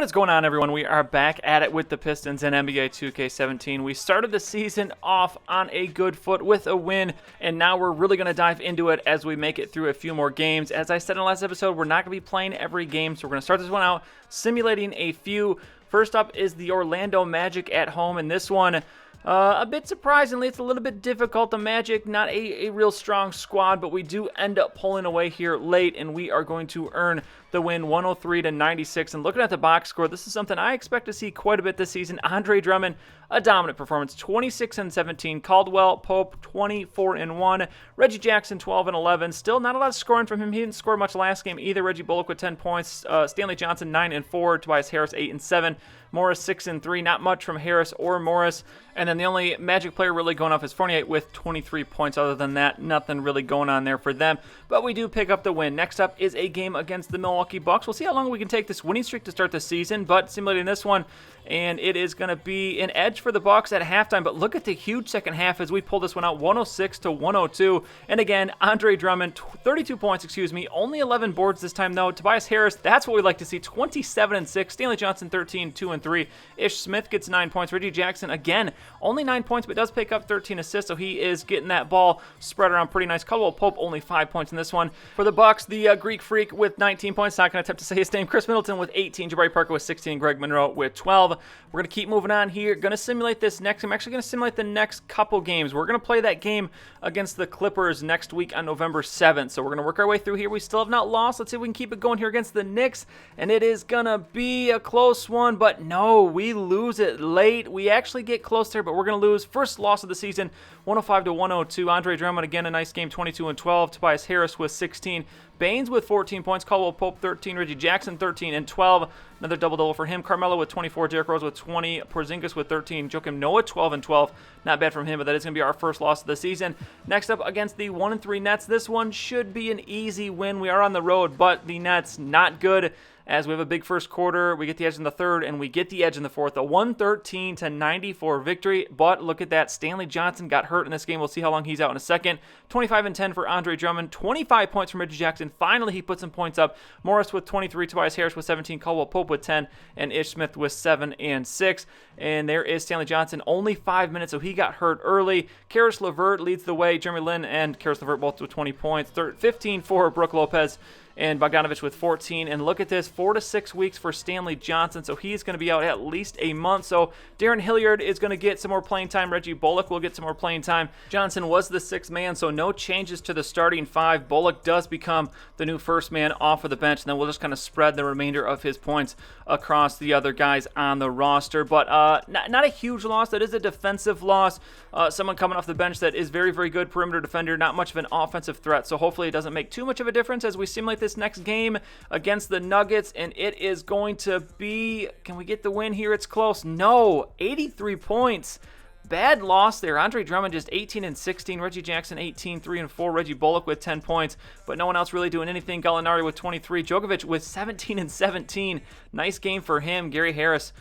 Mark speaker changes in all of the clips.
Speaker 1: What is going on, everyone? We are back at it with the Pistons and NBA 2K17. We started the season off on a good foot with a win, and now we're really going to dive into it as we make it through a few more games. As I said in the last episode, we're not going to be playing every game, so we're going to start this one out simulating a few. First up is the Orlando Magic at home, and this one, a bit surprisingly, it's a little bit difficult. The Magic, not a real strong squad, but we do end up pulling away here late, and we are going to earn the win 103-96. And looking at the box score, this is something I expect to see quite a bit this season. Andre Drummond, a dominant performance, 26-17. Caldwell Pope, 24-1. Reggie Jackson, 12-11. Still not a lot of scoring from him. He didn't score much last game either. Reggie Bullock with 10 points. Stanley Johnson, 9-4. Tobias Harris, 8-7. Morris 6-3, not much from Harris or Morris. And then the only Magic player really going off is Fournier with 23 points. Other than that, nothing really going on there for them. But we do pick up the win. Next up is a game against the Milwaukee Bucks. We'll see how long we can take this winning streak to start the season, but simulating this one, and it is going to be an edge for the Bucks at halftime. But look at the huge second half as we pull this one out, 106-102. And again, Andre Drummond, 32 points, only 11 boards this time though. Tobias Harris, that's what we like to see, 27-6. Stanley Johnson, 13, 2-3. Ish Smith gets 9 points. Reggie Jackson, again, only 9 points, but does pick up 13 assists, so he is getting that ball spread around pretty nice. Caldwell Pope, only 5 points in this one. For the Bucks, the Greek Freak with 19 points. Not going to attempt to say his name. Chris Middleton with 18. Jabari Parker with 16. Greg Monroe with 12. We're going to keep moving on here. Going to simulate this next. I'm actually going to simulate the next couple games. We're going to play that game against the Clippers next week on November 7th. So we're going to work our way through here. We still have not lost. Let's see if we can keep it going here against the Knicks. And it is going to be a close one. But no, we lose it late. We actually get close there, but we're going to lose. First loss of the season, 105-102. Andre Drummond, again, a nice game, 22-12. Tobias Harris with 16. Baines with 14 points. Caldwell Pope, 13. Reggie Jackson, 13 and 12. Another double-double for him. Carmelo with 24. Derrick Rose with 20. Porzingis with 13. Joakim Noah, 12 and 12. Not bad from him, but that is going to be our first loss of the season. Next up against the 1-3 Nets. This one should be an easy win. We are on the road, but the Nets not good. As we have a big first quarter, we get the edge in the third, and we get the edge in the fourth. A 113-94 victory, but look at that. Stanley Johnson got hurt in this game. We'll see how long he's out in a second. 25-10 for Andre Drummond. 25 points from Reggie Jackson. Finally, he put some points up. Morris with 23, Tobias Harris with 17, Caldwell Pope with 10, and Ish Smith with 7 and 6. And there is Stanley Johnson, only 5 minutes, so he got hurt early. Karis LeVert leads the way. Jeremy Lin and Karis LeVert both with 20 points. 15 for Brook Lopez and Bogdanovich with 14. And look at this, 4 to 6 weeks for Stanley Johnson, so he's going to be out at least a month. So Darren Hilliard is going to get some more playing time. Reggie Bullock will get some more playing time. Johnson was the sixth man, so no changes to the starting five. Bullock does become the new first man off of the bench, and then we'll just kind of spread the remainder of his points across the other guys on the roster. But not a huge loss. That is a defensive loss. Someone coming off the bench that is very, very good perimeter defender, not much of an offensive threat, so hopefully it doesn't make too much of a difference as we simulate this next game against the Nuggets, and it is going to be, can we get the win here? It's close. No, 83 points. Bad loss there. Andre Drummond just 18 and 16. Reggie Jackson 18, 3 and 4. Reggie Bullock with 10 points, but no one else really doing anything. Gallinari with 23. Djokovic with 17 and 17. Nice game for him. Gary Harris,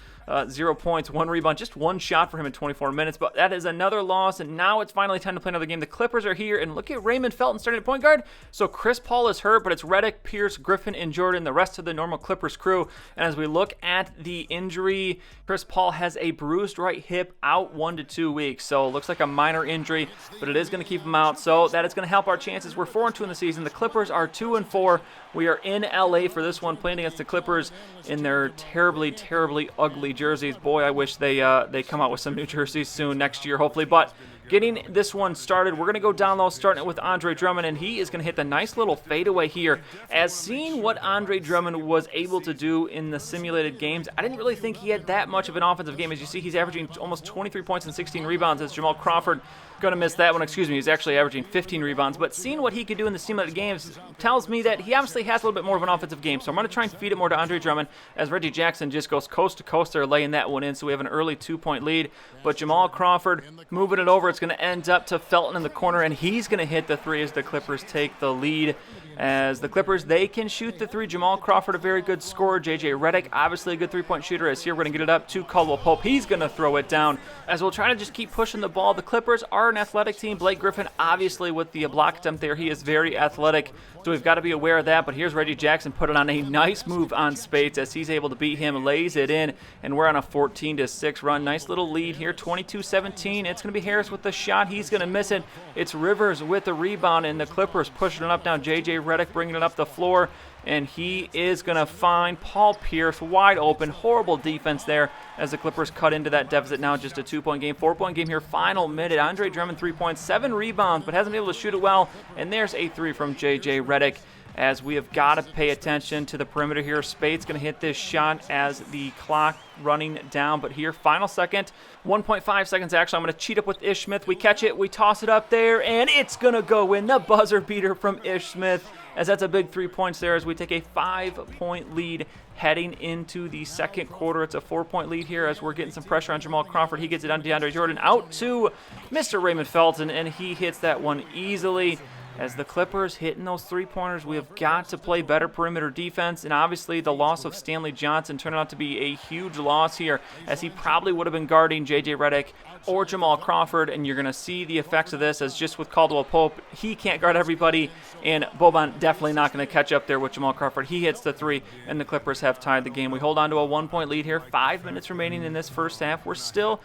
Speaker 1: 0 points, 1 rebound, just 1 shot for him in 24 minutes, but that is another loss, and now it's finally time to play another game. The Clippers are here, and look at Raymond Felton starting at point guard. So Chris Paul is hurt, but it's Reddick, Pierce, Griffin, and Jordan, the rest of the normal Clippers crew. And as we look at the injury, Chris Paul has a bruised right hip, out 1 to 2 weeks, so it looks like a minor injury, but it is going to keep him out, so that is going to help our chances. We're 4-2 in the season. The Clippers are 2-4. We are in LA for this one, playing against the Clippers in their terribly, terribly ugly jerseys. Boy, I wish they come out with some new jerseys soon next year, hopefully. But getting this one started, we're going to go down low, starting it with Andre Drummond, and he is going to hit the nice little fadeaway here. As seeing what Andre Drummond was able to do in the simulated games, I didn't really think he had that much of an offensive game. As you see, he's averaging almost 23 points and 16 rebounds as Jamal Crawford. Going to miss that one, he's actually averaging 15 rebounds, but seeing what he could do in the simulated games tells me that he obviously has a little bit more of an offensive game, so I'm going to try and feed it more to Andre Drummond as Reggie Jackson just goes coast to coast there laying that one in, so we have an early 2-point lead, but Jamal Crawford moving it over. It's going to end up to Felton in the corner, and he's going to hit the three as the Clippers take the lead. As the Clippers, they can shoot the three. Jamal Crawford, a very good scorer. J.J. Reddick, obviously a good three-point shooter. As here, we're going to get it up to Caldwell Pope. He's going to throw it down as we'll try to just keep pushing the ball. The Clippers are an athletic team. Blake Griffin, obviously, with the block attempt there, he is very athletic, so we've got to be aware of that. But here's Reggie Jackson putting on a nice move on Spates as he's able to beat him, lays it in, and we're on a 14-6 run. Nice little lead here, 22-17. It's going to be Harris with the shot. He's going to miss it. It's Rivers with the rebound, and the Clippers pushing it up now. J.J. Reddick bringing it up the floor, and he is going to find Paul Pierce wide open. Horrible defense there as the Clippers cut into that deficit. Now just a 2-point game, 4-point game here, final minute. Andre Drummond 3 points, 7 rebounds, but hasn't been able to shoot it well, and there's a 3 from J.J. Reddick. As we have got to pay attention to the perimeter here. Spade's going to hit this shot as the clock running down. But here, final second, 1.5 seconds actually. I'm going to cheat up with Ish Smith. We catch it, we toss it up there, and it's going to go in. The buzzer beater from Ish Smith, as that's a big 3 points there as we take a 5-point lead heading into the second quarter. It's a 4-point lead here as we're getting some pressure on Jamal Crawford. He gets it on DeAndre Jordan out to Mr. Raymond Felton, and he hits that one easily. As the Clippers hitting those three-pointers, we have got to play better perimeter defense, and obviously the loss of Stanley Johnson turned out to be a huge loss here, as he probably would have been guarding J.J. Reddick or Jamal Crawford, and you're going to see the effects of this as just with Caldwell Pope, he can't guard everybody, and Boban definitely not going to catch up there with Jamal Crawford. He hits the three, and the Clippers have tied the game. We hold on to a 1-point lead here, 5 minutes remaining in this first half. We're still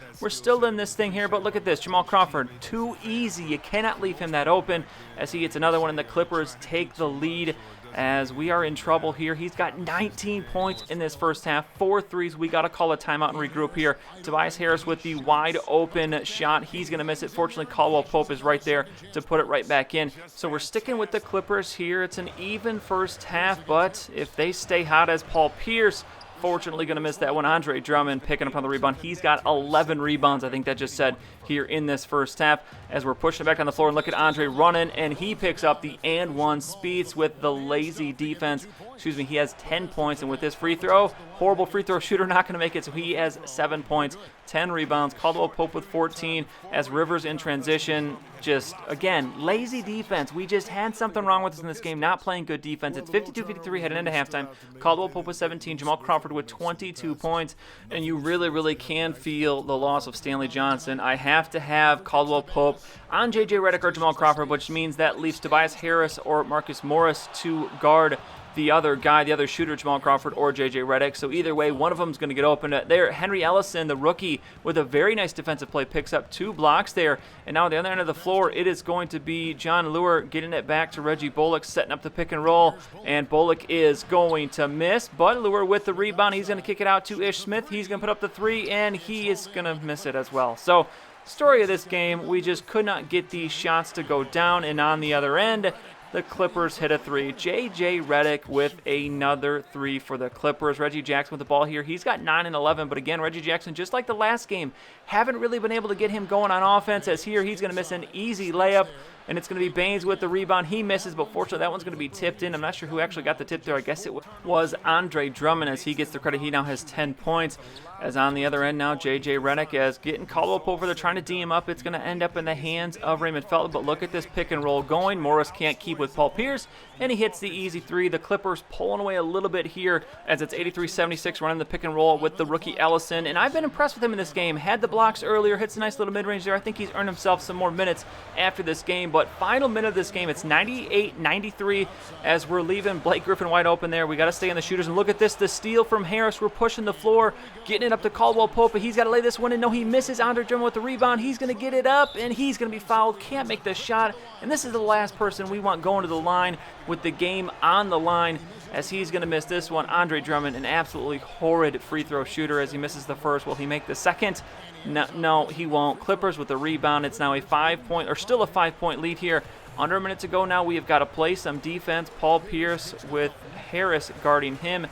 Speaker 1: in this thing here, but look at this. Jamal Crawford, too easy. You cannot leave him that open as he gets another one, and the Clippers take the lead as we are in trouble here. He's got 19 points in this first half, 4 threes. We got to call a timeout and regroup here. Tobias Harris with the wide open shot. He's going to miss it. Fortunately, Caldwell Pope is right there to put it right back in. So we're sticking with the Clippers here. It's an even first half, but if they stay hot as Paul Pierce, fortunately going to miss that one. Andre Drummond picking up on the rebound. He's got 11 rebounds, I think that just said, here in this first half as we're pushing it back on the floor. And look at Andre running, and he picks up the and one. Speeds with the lazy defense. He has 10 points, and with this free throw, horrible free throw shooter, not going to make it, so he has 7 points, 10 rebounds. Caldwell Pope with 14 as Rivers in transition. Just, again, lazy defense. We just had something wrong with us in this game, not playing good defense. It's 52-53 heading into halftime. Caldwell Pope with 17, Jamal Crawford with 22 points, and you really, really can feel the loss of Stanley Johnson. I have to have Caldwell Pope on J.J. Reddick or Jamal Crawford, which means that leaves Tobias Harris or Marcus Morris to guard the other guy, the other shooter, Jamal Crawford or J.J. Reddick. So either way, one of them is going to get open. There, Henry Ellison, the rookie, with a very nice defensive play, picks up 2 blocks there. And now on the other end of the floor, it is going to be John Lure getting it back to Reggie Bullock, setting up the pick and roll. And Bullock is going to miss, but Lure with the rebound. He's going to kick it out to Ish Smith. He's going to put up the 3, and he is going to miss it as well. So story of this game, we just could not get these shots to go down. And on the other end, the Clippers hit a 3. J.J. Reddick with another 3 for the Clippers. Reggie Jackson with the ball here. He's got 9 and 11, but again, Reggie Jackson, just like the last game, haven't really been able to get him going on offense, as here he's going to miss an easy layup, and it's going to be Baines with the rebound. He misses, but fortunately that one's going to be tipped in. I'm not sure who actually got the tip there. I guess it was Andre Drummond as he gets the credit. He now has 10 points. As on the other end now, J.J. Reddick as getting Caldwell over there, trying to D him up. It's going to end up in the hands of Raymond Felton, but look at this pick and roll going. Morris can't keep with Paul Pierce, and he hits the easy 3. The Clippers pulling away a little bit here as it's 83-76 running the pick and roll with the rookie Ellison, and I've been impressed with him in this game. Had the blocks earlier, hits a nice little mid-range there. I think he's earned himself some more minutes after this game, but final minute of this game, it's 98-93 as we're leaving Blake Griffin wide open there. We got to stay on the shooters, and look at this, the steal from Harris. We're pushing the floor, getting it up to Caldwell Pope, but he's got to lay this one in. No, he misses. Andre Drummond with the rebound. He's going to get it up, and he's going to be fouled. Can't make the shot, and this is the last person we want going to the line with the game on the line, as he's going to miss this one. Andre Drummond, an absolutely horrid free throw shooter, as he misses the first. Will he make the second? No, he won't. Clippers with the rebound. It's now a 5-point, or still a 5-point lead here. Under a minute to go now. We have got to play some defense. Paul Pierce with Harris guarding him.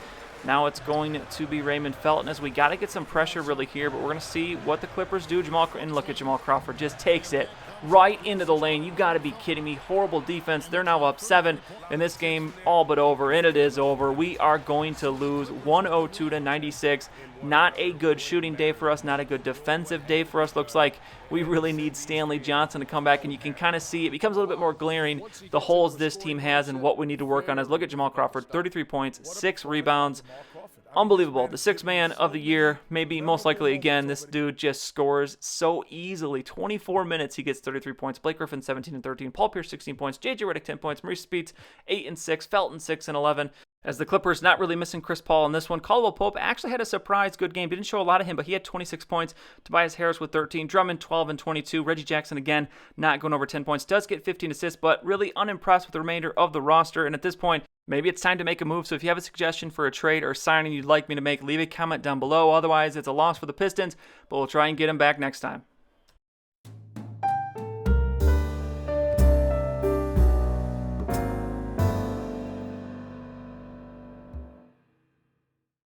Speaker 1: Now it's going to be Raymond Felton, as we got to get some pressure really here, but we're going to see what the Clippers do. And look at Jamal Crawford, just takes it right into the lane. You got to be kidding me. Horrible defense. They're now up 7 in this game, all but over, and it is over. We are going to lose 102-96. Not a good shooting day for us, not a good defensive day for us. Looks like we really need Stanley Johnson to come back, and you can kind of see it becomes a little bit more glaring, the holes this team has and what we need to work on. Is look at Jamal Crawford, 33 points, 6 rebounds. Unbelievable. The 6th man of the year, maybe most likely again. This dude just scores so easily. 24 minutes, he gets 33 points. Blake Griffin, 17 and 13. Paul Pierce, 16 points. JJ Reddick, 10 points. Maurice Speeds, 8 and 6. Felton, 6 and 11. As the Clippers not really missing Chris Paul in this one. Caldwell Pope actually had a surprise good game. Didn't show a lot of him, but he had 26 points. Tobias Harris with 13. Drummond, 12 and 22. Reggie Jackson, again, not going over 10 points. Does get 15 assists, but really unimpressed with the remainder of the roster. And at this point, maybe it's time to make a move. So if you have a suggestion for a trade or signing you'd like me to make, leave a comment down below. Otherwise, it's a loss for the Pistons, but we'll try and get them back next time.